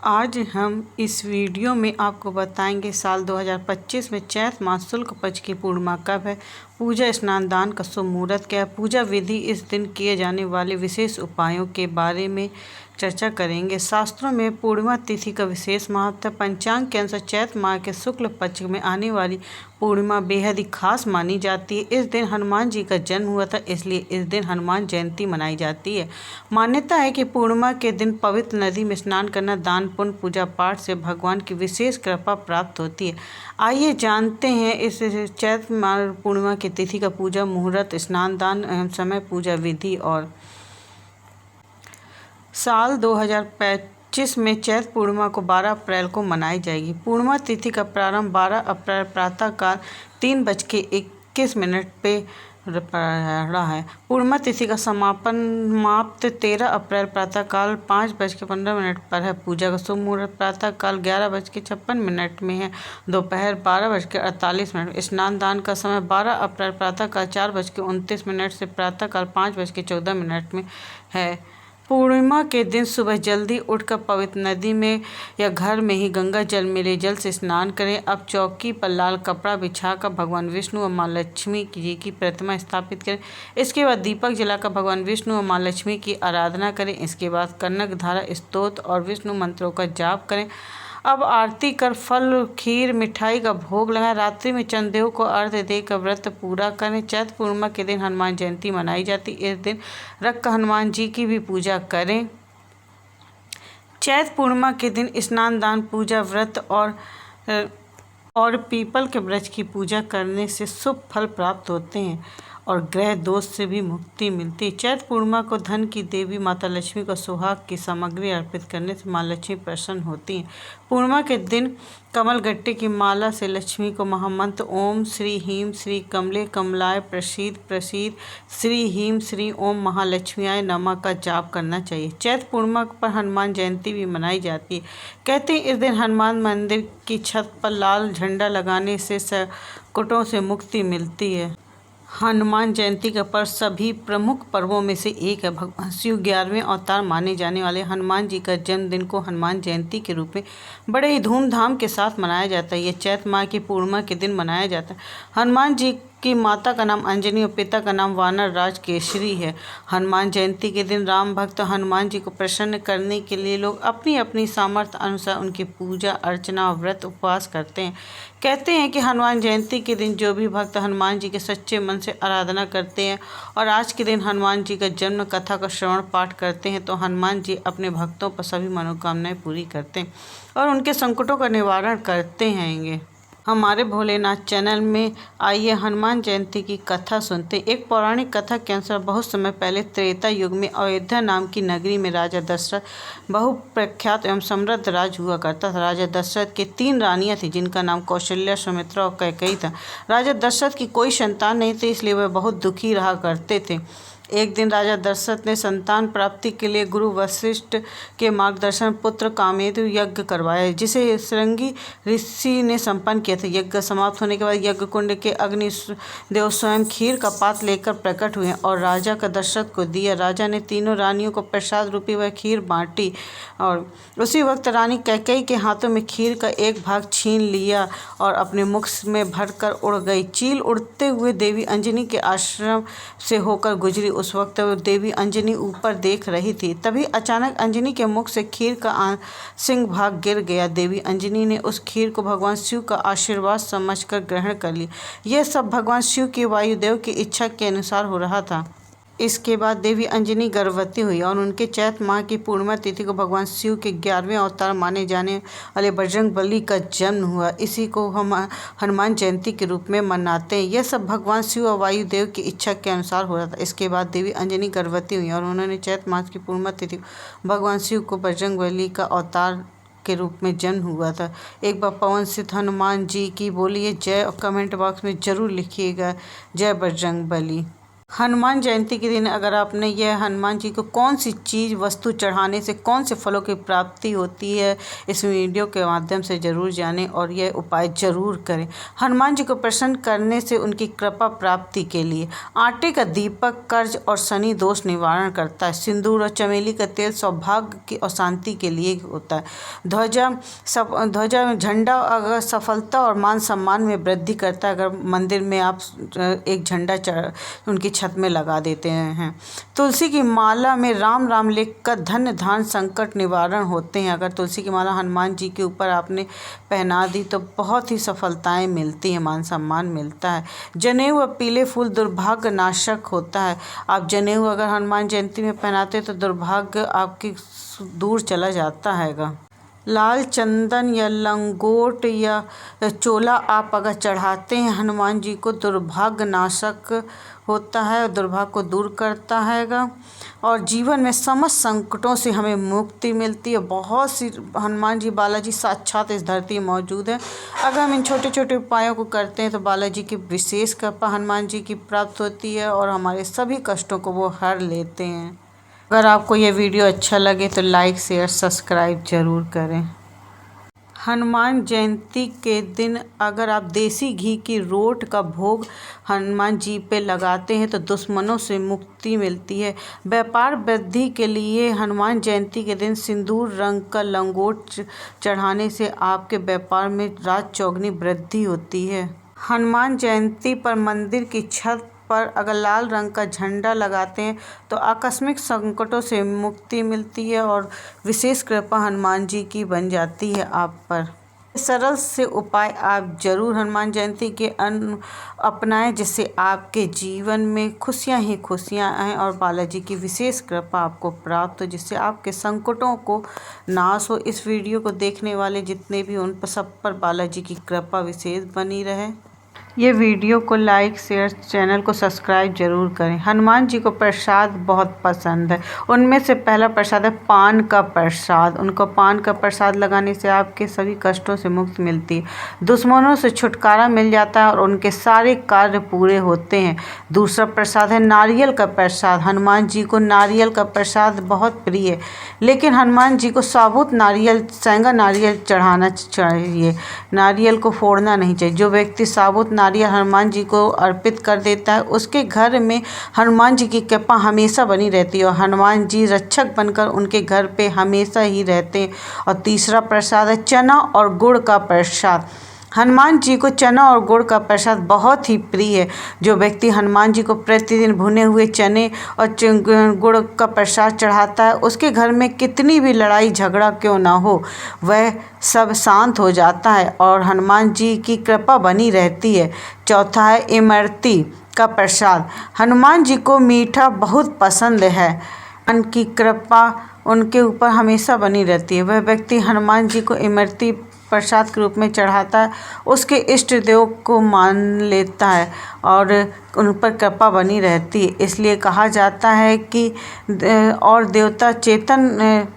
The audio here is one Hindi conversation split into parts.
आज हम इस वीडियो में आपको बताएंगे साल 2025 में चैत मास शुक्ल पक्ष की पूर्णिमा कब है, पूजा स्नान दान का शुभ मुहूर्त क्या है, पूजा विधि, इस दिन किए जाने वाले विशेष उपायों के बारे में चर्चा करेंगे। शास्त्रों में पूर्णिमा तिथि का विशेष महत्व है। पंचांग के अनुसार चैत माह के शुक्ल पक्ष में आने वाली पूर्णिमा बेहद ही खास मानी जाती है। इस दिन हनुमान जी का जन्म हुआ था, इसलिए इस दिन हनुमान जयंती मनाई जाती है। मान्यता है कि पूर्णिमा के दिन पवित्र नदी में स्नान करना, दान पुण्य, पूजा पाठ से भगवान की विशेष कृपा प्राप्त होती है। आइए जानते हैं इस चैत माह पूर्णिमा की तिथि का पूजा मुहूर्त, स्नान दान, एवं समय, पूजा विधि। और साल 2025 में चैत पूर्णिमा को 12 अप्रैल को मनाई जाएगी। पूर्णिमा तिथि का प्रारंभ 12 अप्रैल प्रातःकाल 3:21 पे रहा है। पूर्णिमा तिथि का समाप्त 13 अप्रैल प्रातःकाल 5:15 पर है। पूजा का शुभ मुहूर्त प्रातःकाल 11:56 में है, दोपहर 12:48। स्नान दान का समय 12 अप्रैल प्रातःकाल 4:29 से प्रातःकाल 5:14 में है। पूर्णिमा के दिन सुबह जल्दी उठकर पवित्र नदी में या घर में ही गंगा जल मिले जल से स्नान करें। अब चौकी पर लाल कपड़ा बिछाकर भगवान विष्णु और माँ लक्ष्मी जी की प्रतिमा स्थापित करें। इसके बाद दीपक जलाकर भगवान विष्णु और माँ लक्ष्मी की आराधना करें। इसके बाद कनक धारा स्तोत्र और विष्णु मंत्रों का जाप करें। अब आरती कर फल, खीर, मिठाई का भोग लगाएं। रात्रि में चंद्रदेव को अर्घ्य देकर व्रत पूरा करें। चैत पूर्णिमा के दिन हनुमान जयंती मनाई जाती है। इस दिन रख हनुमान जी की भी पूजा करें। चैत पूर्णिमा के दिन स्नान दान, पूजा, व्रत और पीपल के वृक्ष की पूजा करने से शुभ फल प्राप्त होते हैं और ग्रह दोष से भी मुक्ति मिलती है। चैत पूर्णिमा को धन की देवी माता लक्ष्मी को सुहाग की सामग्री अर्पित करने से माँ लक्ष्मी प्रसन्न होती हैं। पूर्णिमा के दिन कमल गट्टे की माला से लक्ष्मी को महामंत्र ओम श्री ह्रीं श्री कमले कमलाय प्रसीद प्रसीद श्री ह्रीं श्री ओम महालक्ष्मीयाय नमः का जाप करना चाहिए। चैत पूर्णिमा पर हनुमान जयंती भी मनाई जाती है। कहते हैं इस दिन हनुमान मंदिर की छत पर लाल झंडा लगाने से संकटों से मुक्ति मिलती है। हनुमान जयंती का पर्व सभी प्रमुख पर्वों में से एक है। भगवान शिव 11वें अवतार माने जाने वाले हनुमान जी का जन्मदिन को हनुमान जयंती के रूप में बड़े ही धूमधाम के साथ मनाया जाता है। यह चैत माह की पूर्णिमा के दिन मनाया जाता है। हनुमान जी की माता का नाम अंजनी और पिता का नाम वानर राज केसरी है। हनुमान जयंती के दिन राम भक्त हनुमान जी को प्रसन्न करने के लिए लोग अपनी अपनी सामर्थ्य अनुसार उनकी पूजा अर्चना और व्रत उपवास करते हैं। कहते हैं कि हनुमान जयंती के दिन जो भी भक्त हनुमान जी के सच्चे मन से आराधना करते हैं और आज के दिन हनुमान जी का जन्म कथा का श्रवण पाठ करते हैं तो हनुमान जी अपने भक्तों पर सभी मनोकामनाएं पूरी करते हैं और उनके संकटों का निवारण करते हैं। हमारे भोलेनाथ चैनल में आइए हनुमान जयंती की कथा सुनते हैं। एक पौराणिक कथा के अनुसार बहुत समय पहले त्रेता युग में अयोध्या नाम की नगरी में राजा दशरथ बहुप्रख्यात एवं समृद्ध राज हुआ करता था। राजा दशरथ के 3 रानियां थीं जिनका नाम कौशल्या, सुमित्रा और कैकेयी था। राजा दशरथ की कोई संतान नहीं थी, इसलिए वह बहुत दुखी रहा करते थे। एक दिन राजा दशरथ ने संतान प्राप्ति के लिए गुरु वशिष्ठ के मार्गदर्शन पुत्र कामेदु यज्ञ करवाया, जिसे श्रृंगी ऋषि ने संपन्न किया था। यज्ञ समाप्त होने के बाद यज्ञ कुंड के अग्नि देव स्वयं खीर का पात्र लेकर प्रकट हुए और राजा का दशरथ को दिया। राजा ने तीनों रानियों को प्रसाद रूपी वह खीर बांटी और उसी वक्त रानी कैकेयी के हाथों में खीर का एक भाग छीन लिया और अपने मुख में भरकर उड़ गई। चील उड़ते हुए देवी अंजनी के आश्रम से होकर गुजरी। उस वक्त देवी अंजनी ऊपर देख रही थी। तभी अचानक अंजनी के मुख से खीर का सिंह भाग गिर गया। देवी अंजनी ने उस खीर को भगवान शिव का आशीर्वाद समझकर ग्रहण कर लिया। यह सब भगवान शिव के वायुदेव की इच्छा के अनुसार हो रहा था। इसके बाद देवी अंजनी गर्भवती हुई और उनके चैत माह की पूर्णिमा तिथि को भगवान शिव के 11वें अवतार माने जाने वाले बजरंगबली का जन्म हुआ। इसी को हम हनुमान जयंती के रूप में मनाते हैं। यह सब भगवान शिव और वायुदेव की इच्छा के अनुसार हो रहा था। इसके बाद देवी अंजनी गर्भवती हुई और उन्होंने चैत माह की पूर्णिमा तिथि को भगवान शिव को बजरंगबली का अवतार के रूप में जन्म हुआ था। एक बार पवन सिद्ध हनुमान जी की बोलिए जय और कमेंट बॉक्स में जरूर लिखिएगा जय बजरंगबली। हनुमान जयंती के दिन अगर आपने यह हनुमान जी को कौन सी चीज़ वस्तु चढ़ाने से कौन से फलों की प्राप्ति होती है, इस वीडियो के माध्यम से ज़रूर जानें और यह उपाय ज़रूर करें। हनुमान जी को प्रसन्न करने से उनकी कृपा प्राप्ति के लिए आटे का दीपक कर्ज और शनि दोष निवारण करता है। सिंदूर और चमेली का तेल सौभाग्य की और शांति के लिए होता है। ध्वजा झंडा अगर सफलता और मान सम्मान में वृद्धि करता है। अगर मंदिर में आप एक झंडा उनकी छत में लगा देते हैं। तुलसी की माला में राम राम लिखकर धन धान संकट निवारण होते हैं। अगर तुलसी की माला हनुमान जी के ऊपर आपने पहना दी तो बहुत ही सफलताएं मिलती हैं, मान सम्मान मिलता है। जनेऊ व पीले फूल दुर्भाग्य नाशक होता है। आप जनेऊ अगर हनुमान जयंती में पहनाते तो दुर्भाग्य आपकी दूर चला जाता हैगा। लाल चंदन या लंगोट या चोला आप अगर चढ़ाते हैं हनुमान जी को, दुर्भाग्य नाशक होता है और दुर्भाग्य को दूर करता हैगा और जीवन में समस्त संकटों से हमें मुक्ति मिलती है। बहुत सी हनुमान जी बालाजी साक्षात इस धरती में मौजूद है। अगर हम इन छोटे छोटे उपायों को करते हैं तो बालाजी की विशेष कृपा हनुमान जी की प्राप्त होती है और हमारे सभी कष्टों को वो हर लेते हैं। अगर आपको यह वीडियो अच्छा लगे तो लाइक शेयर सब्सक्राइब ज़रूर करें। हनुमान जयंती के दिन अगर आप देसी घी की रोट का भोग हनुमान जी पे लगाते हैं तो दुश्मनों से मुक्ति मिलती है। व्यापार वृद्धि के लिए हनुमान जयंती के दिन सिंदूर रंग का लंगोट चढ़ाने से आपके व्यापार में राज चौगुनी वृद्धि होती है। हनुमान जयंती पर मंदिर की छत पर अगर लाल रंग का झंडा लगाते हैं तो आकस्मिक संकटों से मुक्ति मिलती है और विशेष कृपा हनुमान जी की बन जाती है आप पर। सरल से उपाय आप जरूर हनुमान जयंती के अपनाएं जिससे आपके जीवन में खुशियां ही खुशियां आएँ और बालाजी की विशेष कृपा आपको प्राप्त हो, जिससे आपके संकटों को नाश हो। इस वीडियो को देखने वाले जितने भी उन पर सब पर बालाजी की कृपा विशेष बनी रहे। ये वीडियो को लाइक शेयर चैनल को सब्सक्राइब जरूर करें। हनुमान जी को प्रसाद बहुत पसंद है। उनमें से पहला प्रसाद है पान का प्रसाद। उनको पान का प्रसाद लगाने से आपके सभी कष्टों से मुक्ति मिलती है, दुश्मनों से छुटकारा मिल जाता है और उनके सारे कार्य पूरे होते हैं। दूसरा प्रसाद है नारियल का प्रसाद। हनुमान जी को नारियल का प्रसाद बहुत प्रिय है, लेकिन हनुमान जी को साबुत नारियल सेंगा नारियल चढ़ाना चाहिए, नारियल को फोड़ना नहीं चाहिए। जो व्यक्ति साबुत नारियल हनुमान जी को अर्पित कर देता है उसके घर में हनुमान जी की कृपा हमेशा बनी रहती है और हनुमान जी रक्षक बनकर उनके घर पे हमेशा ही रहते हैं। और तीसरा प्रसाद है चना और गुड़ का प्रसाद। हनुमान जी को चना और गुड़ का प्रसाद बहुत ही प्रिय है। जो व्यक्ति हनुमान जी को प्रतिदिन भुने हुए चने और गुड़ का प्रसाद चढ़ाता है उसके घर में कितनी भी लड़ाई झगड़ा क्यों ना हो वह सब शांत हो जाता है और हनुमान जी की कृपा बनी रहती है। चौथा है इमरती का प्रसाद। हनुमान जी को मीठा बहुत पसंद है, उनकी कृपा उनके ऊपर हमेशा बनी रहती है। वह व्यक्ति हनुमान जी को इमरती प्रसाद के रूप में चढ़ाता है उसके इष्ट देव को मान लेता है और उन पर कृपा बनी रहती है। इसलिए कहा जाता है कि और देवता चेतन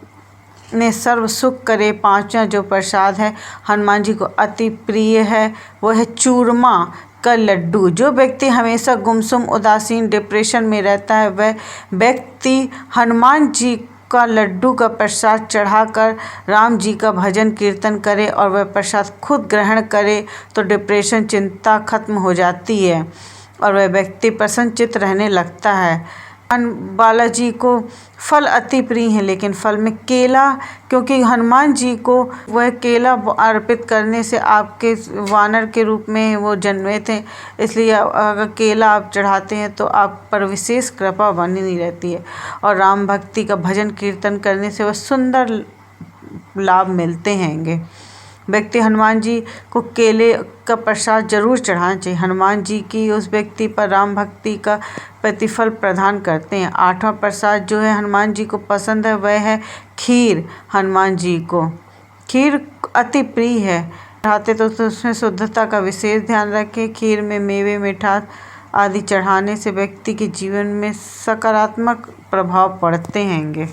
ने सर्व सुख करे। पांचवा जो प्रसाद है हनुमान जी को अति प्रिय है वो है चूरमा का लड्डू। जो व्यक्ति हमेशा गुमसुम उदासीन डिप्रेशन में रहता है वह व्यक्ति हनुमान जी का लड्डू का प्रसाद चढ़ाकर राम जी का भजन कीर्तन करे और वह प्रसाद खुद ग्रहण करे तो डिप्रेशन चिंता खत्म हो जाती है और वह व्यक्ति प्रसन्नचित्त रहने लगता है। बालाजी को फल अति प्रिय है, लेकिन फल में केला, क्योंकि हनुमान जी को वह केला अर्पित करने से आपके वानर के रूप में वो जन्मे थे, इसलिए अगर केला आप चढ़ाते हैं तो आप पर विशेष कृपा बनी नहीं रहती है और राम भक्ति का भजन कीर्तन करने से वह सुंदर लाभ मिलते हैंगे। व्यक्ति हनुमान जी को केले का प्रसाद जरूर चढ़ाना चाहिए। हनुमान जी की उस व्यक्ति पर राम भक्ति का प्रतिफल प्रदान करते हैं। आठवां प्रसाद जो है हनुमान जी को पसंद है वह है खीर। हनुमान जी को खीर अति प्रिय है, चढ़ाते तो उसमें शुद्धता का विशेष ध्यान रखें। खीर में मेवे मिठास आदि चढ़ाने से व्यक्ति के जीवन में सकारात्मक प्रभाव पड़ते हैंगे।